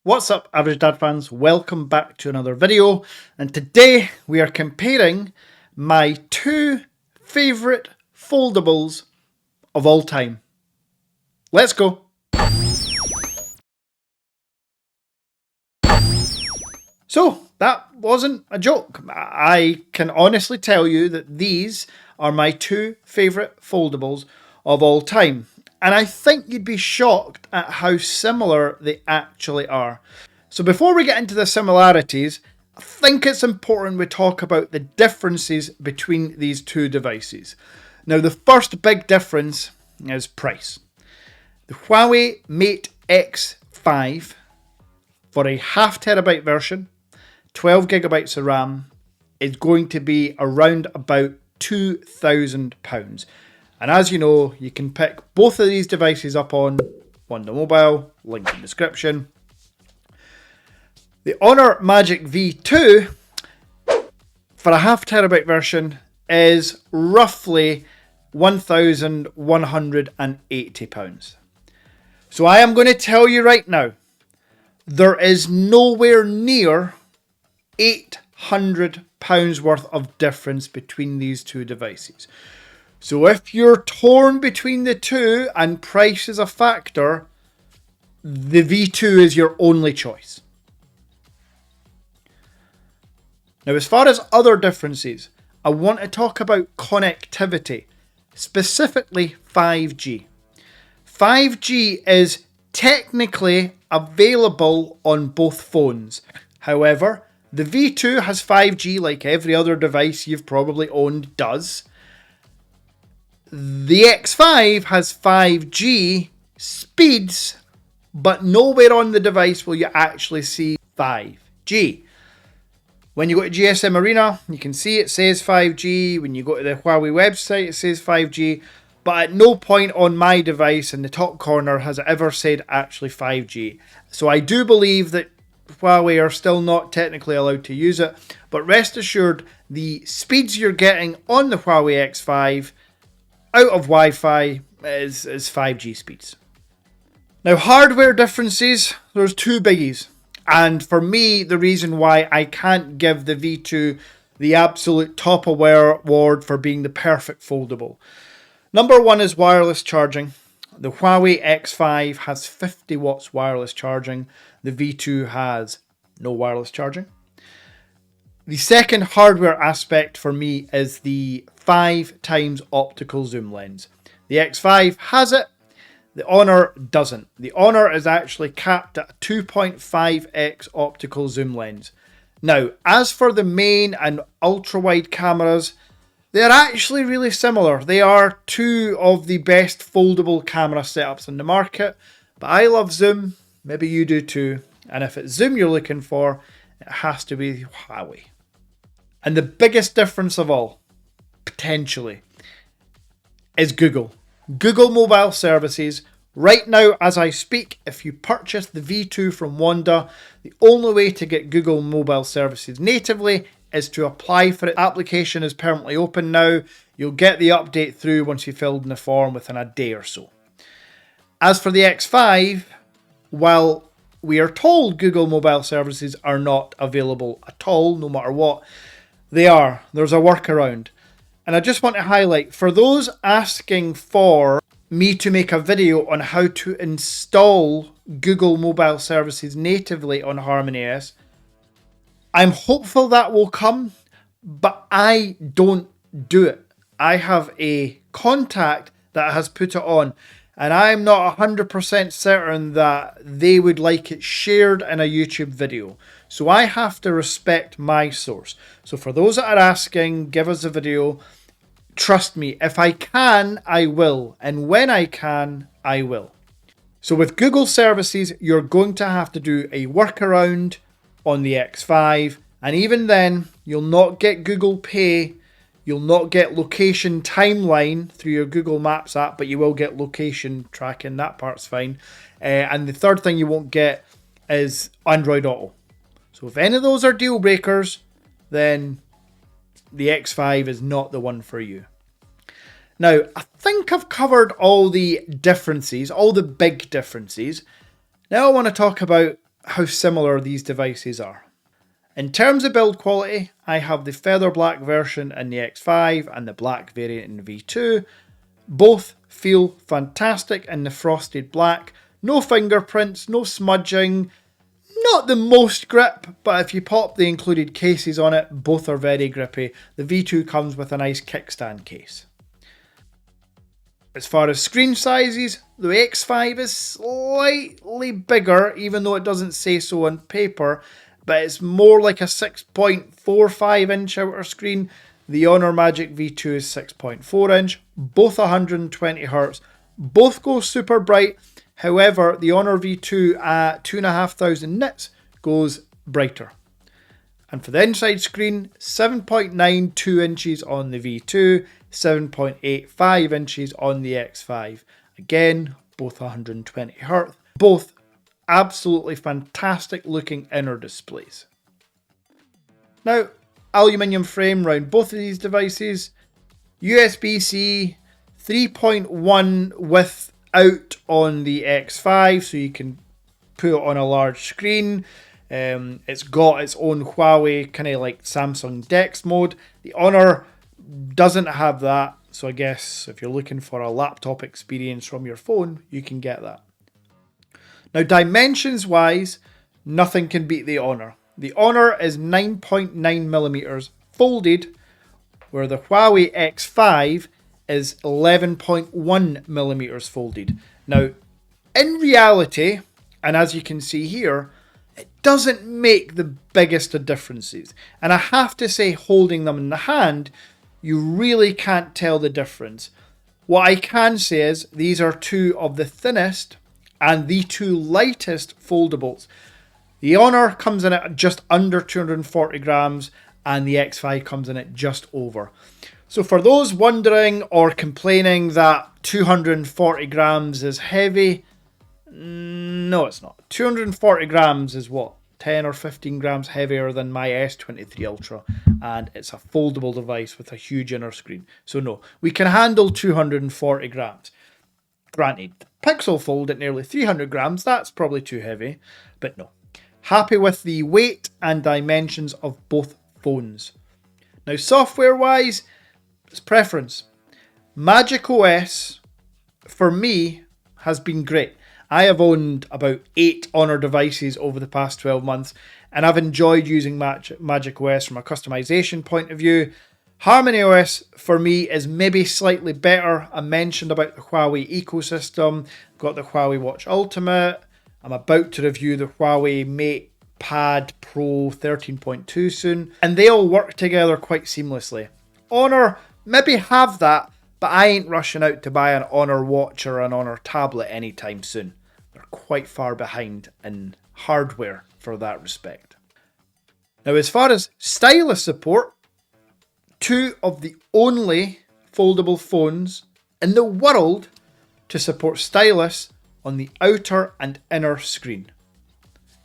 What's up, Average Dad fans? Welcome back to another video, and today we are comparing my two favourite foldables of all time. Let's go! So, that wasn't a joke. I can honestly tell you that these are my two favourite foldables of all time. And I think you'd be shocked at how similar they actually are. So before we get into the similarities, I think it's important we talk about the differences between these two devices. Now, the first big difference is price. The Huawei Mate X5 for a 0.5 terabyte version, 12 gigabytes of RAM, is going to be around about £2,000. And as you know, you can pick both of these devices up on WONDA Mobile, link in description. The Honor Magic V2 for a 0.5 terabyte version is roughly £1,180. So I am going to tell you right now, there is nowhere near £800 worth of difference between these two devices. So if you're torn between the two and price is a factor, the V2 is your only choice. Now, as far as other differences, I want to talk about connectivity, specifically 5G. 5G is technically available on both phones. However, the V2 has 5G like every other device you've probably owned does. The X5 has 5G speeds, but nowhere on the device will you actually see 5G. When you go to GSM Arena, you can see it says 5G. When you go to the Huawei website, it says 5G. But at no point on my device in the top corner has it ever said actually 5G. So I do believe that Huawei are still not technically allowed to use it. But rest assured, the speeds you're getting on the Huawei X5 out of Wi-Fi is 5G speeds. Now, hardware differences, there's two biggies. And for me, the reason why I can't give the V2 the absolute top award for being the perfect foldable. Number one is wireless charging. The Huawei X5 has 50 watts wireless charging. The V2 has no wireless charging. The second hardware aspect for me is the 5x optical zoom lens. The X5 has it, the Honor doesn't. The Honor is actually capped at a 2.5x optical zoom lens. Now, as for the main and ultra-wide cameras, they're actually really similar. They are two of the best foldable camera setups in the market, but I love zoom, maybe you do too, and if it's zoom you're looking for, it has to be Huawei. And the biggest difference of all, potentially, is Google. Google mobile services. Right now, as I speak, if you purchase the V2 from WONDA, the only way to get Google mobile services natively is to apply for it. The application is permanently open now. You'll get the update through once you've filled in the form within a day or so. As for the X5, while we are told Google mobile services are not available at all, no matter what, they are. There's a workaround. And I just want to highlight, for those asking for me to make a video on how to install Google mobile services natively on Harmony OS, I'm hopeful that will come, but I don't do it. I have a contact that has put it on, and I'm not 100% certain that they would like it shared in a YouTube video. So I have to respect my source. So for those that are asking, give us a video. Trust me, if I can, I will. And when I can, I will. So with Google services, you're going to have to do a workaround on the X5. And even then, you'll not get Google Pay. You'll not get location timeline through your Google Maps app, but you will get location tracking. That part's fine. And the third thing you won't get is Android Auto. So if any of those are deal breakers, then the X5 is not the one for you. Now, I think I've covered all the differences, all the big differences. Now I want to talk about how similar these devices are. In terms of build quality, I have the feather black version in the X5 and the black variant in the V2. Both feel fantastic in the frosted black. No fingerprints, no smudging, not the most grip, but if you pop the included cases on it, both are very grippy. The V2 comes with a nice kickstand case. As far as screen sizes, the X5 is slightly bigger, even though it doesn't say so on paper, but it's more like a 6.45 inch outer screen. The Honor Magic V2 is 6.4 inch, both 120Hz, both go super bright. However, the Honor V2 at 2,500 nits goes brighter. And for the inside screen, 7.92 inches on the V2, 7.85 inches on the X5. Again, both 120Hz, both absolutely fantastic looking inner displays. Now, aluminium frame around both of these devices, USB-C 3.1 without on the X5, so you can put it on a large screen. It's got its own Huawei kind of like Samsung DeX mode. The Honor doesn't have that, so I guess if you're looking for a laptop experience from your phone, you can get that. Now, dimensions wise, nothing can beat the Honor. The Honor is 9.9mm folded, where the Huawei X5 is 11.1mm folded. Now, in reality, and as you can see here, it doesn't make the biggest of differences. And I have to say, holding them in the hand, you really can't tell the difference. What I can say is these are two of the thinnest and the two lightest foldables. The Honor comes in at just under 240 grams and the X5 comes in at just over. So for those wondering or complaining that 240 grams is heavy, no, it's not. 240 grams is what? 10 or 15 grams heavier than my S23 Ultra, and it's a foldable device with a huge inner screen. So no, we can handle 240 grams. Granted, Pixel Fold at nearly 300 grams, that's probably too heavy, but no. Happy with the weight and dimensions of both phones. Now, software-wise, it's preference. Magic OS, for me, has been great. I have owned about 8 Honor devices over the past 12 months, and I've enjoyed using Magic OS from a customization point of view. Harmony OS, for me, is maybe slightly better. I mentioned about the Huawei ecosystem. I've got the Huawei Watch Ultimate. I'm about to review the Huawei Mate Pad Pro 13.2 soon, and they all work together quite seamlessly. Honor maybe have that, but I ain't rushing out to buy an Honor watch or an Honor tablet anytime soon. They're quite far behind in hardware for that respect. Now, as far as stylus support, two of the only foldable phones in the world to support stylus on the outer and inner screen.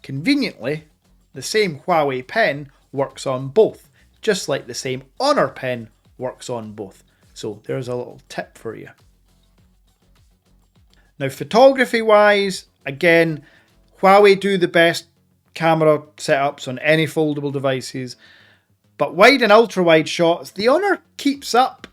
Conveniently, the same Huawei pen works on both, just like the same Honor pen works on both. So there's a little tip for you. Now, photography wise, again, Huawei do the best camera setups on any foldable devices, but wide and ultra wide shots, the Honor keeps up.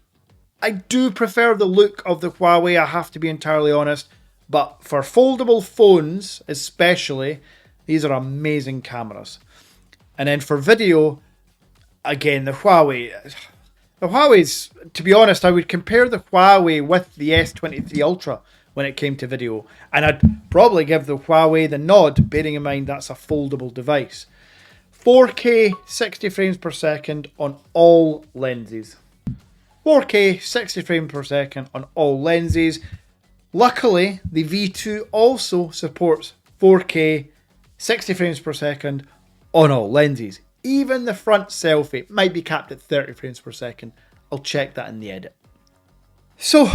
I do prefer the look of the Huawei, I have to be entirely honest, but for foldable phones especially, these are amazing cameras. And then for video, again, the Huawei's, to be honest, I would compare the Huawei with the S23 Ultra when it came to video. And I'd probably give the Huawei the nod, bearing in mind that's a foldable device. 4K 60 frames per second on all lenses. 4K 60 frames per second on all lenses. Luckily, the V2 also supports 4K 60 frames per second on all lenses. Even the front selfie might be capped at 30 frames per second. I'll check that in the edit. So,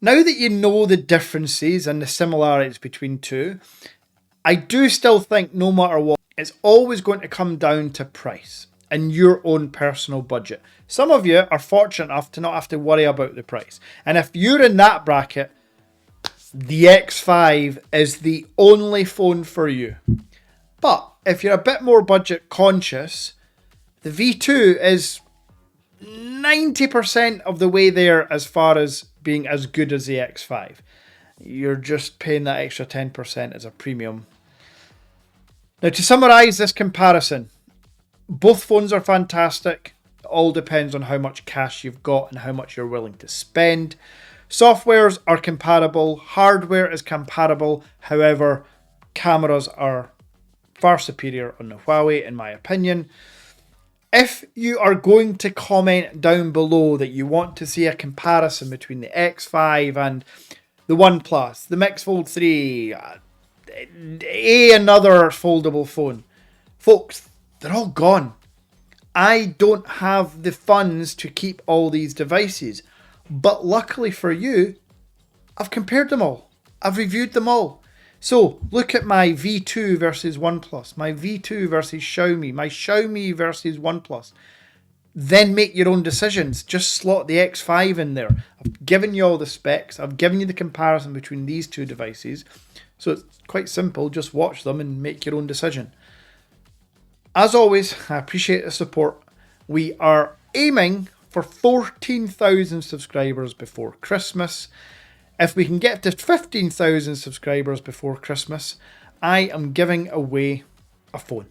now that you know the differences and the similarities between two, I do still think no matter what, it's always going to come down to price and your own personal budget. Some of you are fortunate enough to not have to worry about the price. And if you're in that bracket, the X5 is the only phone for you. But if you're a bit more budget conscious, the V2 is 90% of the way there as far as being as good as the X5. You're just paying that extra 10% as a premium. Now, to summarise this comparison, both phones are fantastic. It all depends on how much cash you've got and how much you're willing to spend. Softwares are comparable. Hardware is comparable. However, cameras are far superior on the Huawei, in my opinion. If you are going to comment down below that you want to see a comparison between the X5 and the OnePlus, the Mix Fold 3, another foldable phone, folks, they're all gone. I don't have the funds to keep all these devices, but luckily for you, I've compared them all. I've reviewed them all. So look at my V2 versus OnePlus, my V2 versus Xiaomi, my Xiaomi versus OnePlus. Then make your own decisions. Just slot the X5 in there. I've given you all the specs. I've given you the comparison between these two devices. So it's quite simple. Just watch them and make your own decision. As always, I appreciate the support. We are aiming for 14,000 subscribers before Christmas. If we can get to 15,000 subscribers before Christmas, I am giving away a phone.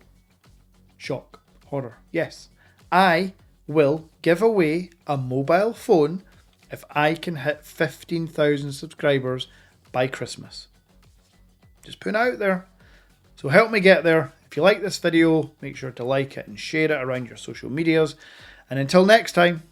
Shock. Horror. Yes. I will give away a mobile phone if I can hit 15,000 subscribers by Christmas. Just putting it out there. So help me get there. If you like this video, make sure to like it and share it around your social medias. And until next time,